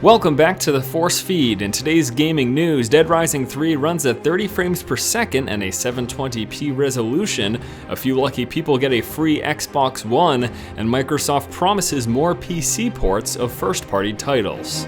Welcome back to the Force Feed. In today's gaming news, Dead Rising 3 runs at 30 frames per second and a 720p resolution. A few lucky people get a free Xbox One, and Microsoft promises more PC ports of first-party titles.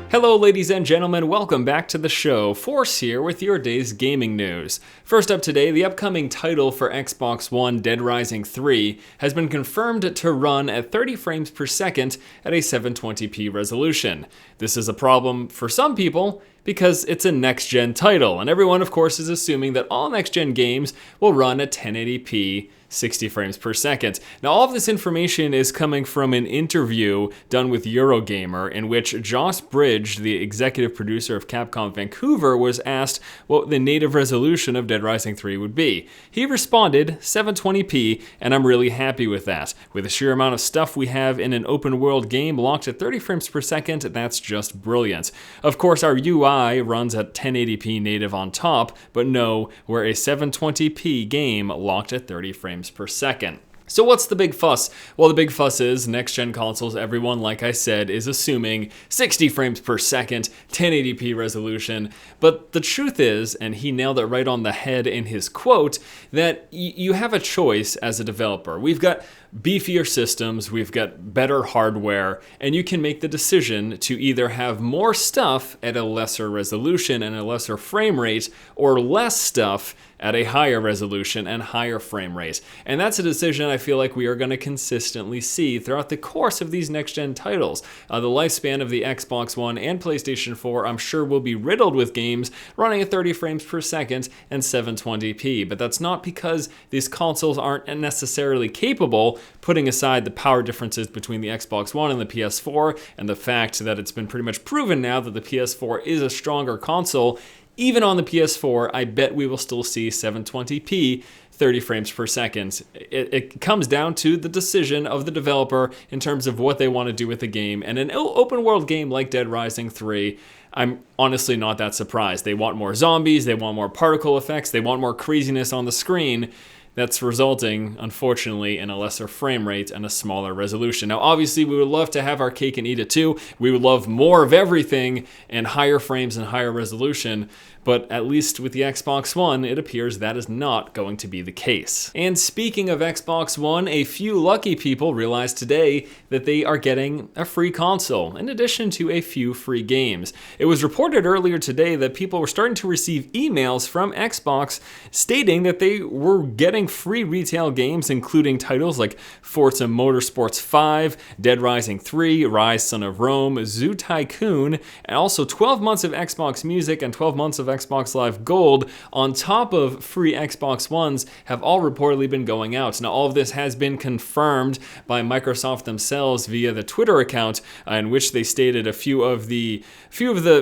Hello ladies and gentlemen, welcome back to the show. Force here with your day's gaming news. First up today, the upcoming title for Xbox One, Dead Rising 3, has been confirmed to run at 30 frames per second at a 720p resolution. This is a problem for some people because it's a next-gen title, and everyone of course is assuming that all next-gen games will run at 1080p 60 frames per second. Now, all of this information is coming from an interview done with Eurogamer in which Joss Bridge, the executive producer of Capcom Vancouver, was asked what the native resolution of Dead Rising 3 would be. He responded, 720p, and I'm really happy with that. With the sheer amount of stuff we have in an open world game locked at 30 frames per second, that's just brilliant. Of course, our UI runs at 1080p native on top, but no, we're a 720p game locked at 30 frames per second. So what's the big fuss? Well, the big fuss is next-gen consoles, everyone, like I said, is assuming 60 frames per second, 1080p resolution. But the truth is, and he nailed it right on the head in his quote, that you have a choice as a developer. We've got beefier systems, we've got better hardware, and you can make the decision to either have more stuff at a lesser resolution and a lesser frame rate, or less stuff at a higher resolution and higher frame rate. And that's a decision I feel like we are going to consistently see throughout the course of these next-gen titles. The lifespan of the Xbox One and PlayStation 4, I'm sure, will be riddled with games running at 30 frames per second and 720p, but that's not because these consoles aren't necessarily capable, putting aside the power differences between the Xbox One and the PS4, and the fact that it's been pretty much proven now that the PS4 is a stronger console. Even on the PS4, I bet we will still see 720p 30 frames per second. It comes down to the decision of the developer in terms of what they want to do with the game. And an open world game like Dead Rising 3, I'm honestly not that surprised. They want more zombies, they want more particle effects, they want more craziness on the screen. That's resulting, unfortunately, in a lesser frame rate and a smaller resolution. Now, obviously, we would love to have our cake and eat it too. We would love more of everything and higher frames and higher resolution, but at least with the Xbox One, it appears that is not going to be the case. And speaking of Xbox One, a few lucky people realized today that they are getting a free console, in addition to a few free games. It was reported earlier today that people were starting to receive emails from Xbox stating that they were getting free retail games, including titles like Forza Motorsports 5, Dead Rising 3, Rise Son of Rome, Zoo Tycoon, and also 12 months of Xbox Music and 12 months of Xbox Live Gold on top of free Xbox Ones have all reportedly been going out. Now, all of this has been confirmed by Microsoft themselves via the Twitter account, in which they stated a few of the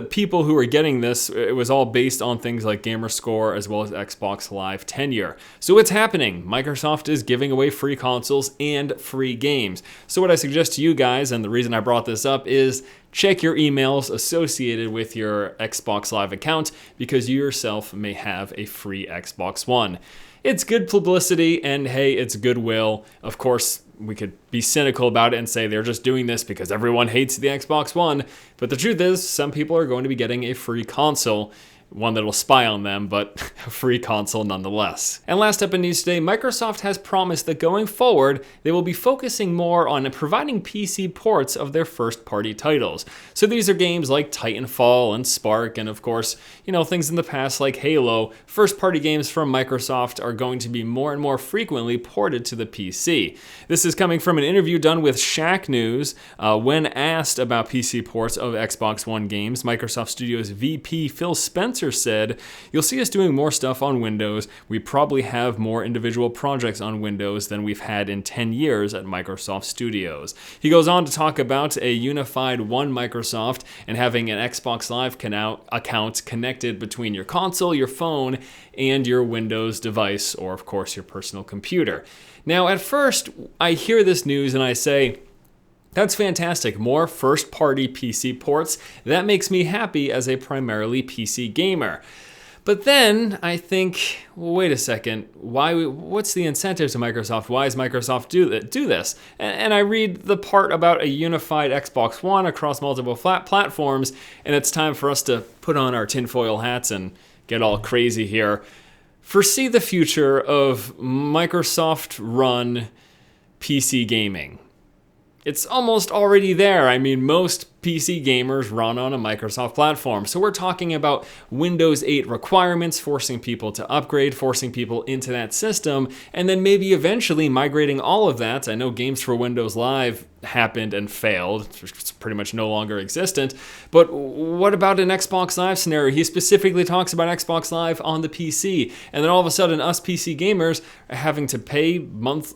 people who are getting this, it was all based on things like Gamerscore as well as Xbox Live tenure. So it's happening. Microsoft is giving away free consoles and free games. So what I suggest to you guys, and the reason I brought this up, is check your emails associated with your Xbox Live account because you yourself may have a free Xbox One. It's good publicity and hey, it's goodwill. Of course, we could be cynical about it and say they're just doing this because everyone hates the Xbox One, but the truth is some people are going to be getting a free console. One that'll spy on them, but a free console nonetheless. And last up in news today, Microsoft has promised that going forward, they will be focusing more on providing PC ports of their first-party titles. So these are games like Titanfall and Spark, and of course, things in the past like Halo. First-party games from Microsoft are going to be more and more frequently ported to the PC. This is coming from an interview done with Shacknews. When asked about PC ports of Xbox One games, Microsoft Studios VP Phil Spencer said, "You'll see us doing more stuff on Windows. We probably have more individual projects on Windows than we've had in 10 years at Microsoft Studios." He goes on to talk about a unified One Microsoft and having an Xbox Live account connected between your console, your phone, and your Windows device, or of course your personal computer. Now, at first, I hear this news and I say, that's fantastic. More first-party PC ports. That makes me happy as a primarily PC gamer. But then I think, well, wait a second, what's the incentive to Microsoft? Why does Microsoft do this? And I read the part about a unified Xbox One across multiple platforms, and it's time for us to put on our tinfoil hats and get all crazy here. Foresee the future of Microsoft-run PC gaming. It's almost already there. I mean, most PC gamers run on a Microsoft platform. So we're talking about Windows 8 requirements, forcing people to upgrade, forcing people into that system, and then maybe eventually migrating all of that. I know Games for Windows Live happened and failed. It's pretty much no longer existent. But what about an Xbox Live scenario? He specifically talks about Xbox Live on the PC. And then all of a sudden, us PC gamers are having to pay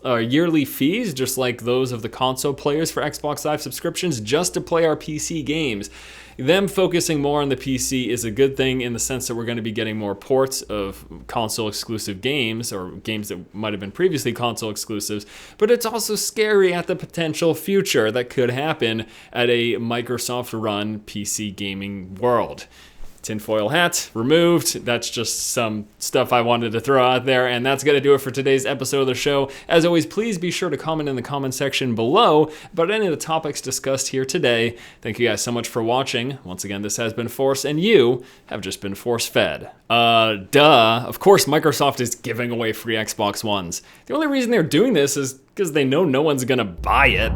yearly fees, just like those of the console players for Xbox Live subscriptions, just to play our PC games. Them focusing more on the PC is a good thing in the sense that we're going to be getting more ports of console exclusive games or games that might have been previously console exclusives, but it's also scary at the potential future that could happen at a Microsoft run PC gaming world. Tinfoil hat removed. That's just some stuff I wanted to throw out there, and that's going to do it for today's episode of the show. As always, please be sure to comment in the comment section below about any of the topics discussed here today. Thank you guys so much for watching. Once again, this has been Force, and you have just been force-fed. Of course, Microsoft is giving away free Xbox Ones. The only reason they're doing this is because they know no one's going to buy it.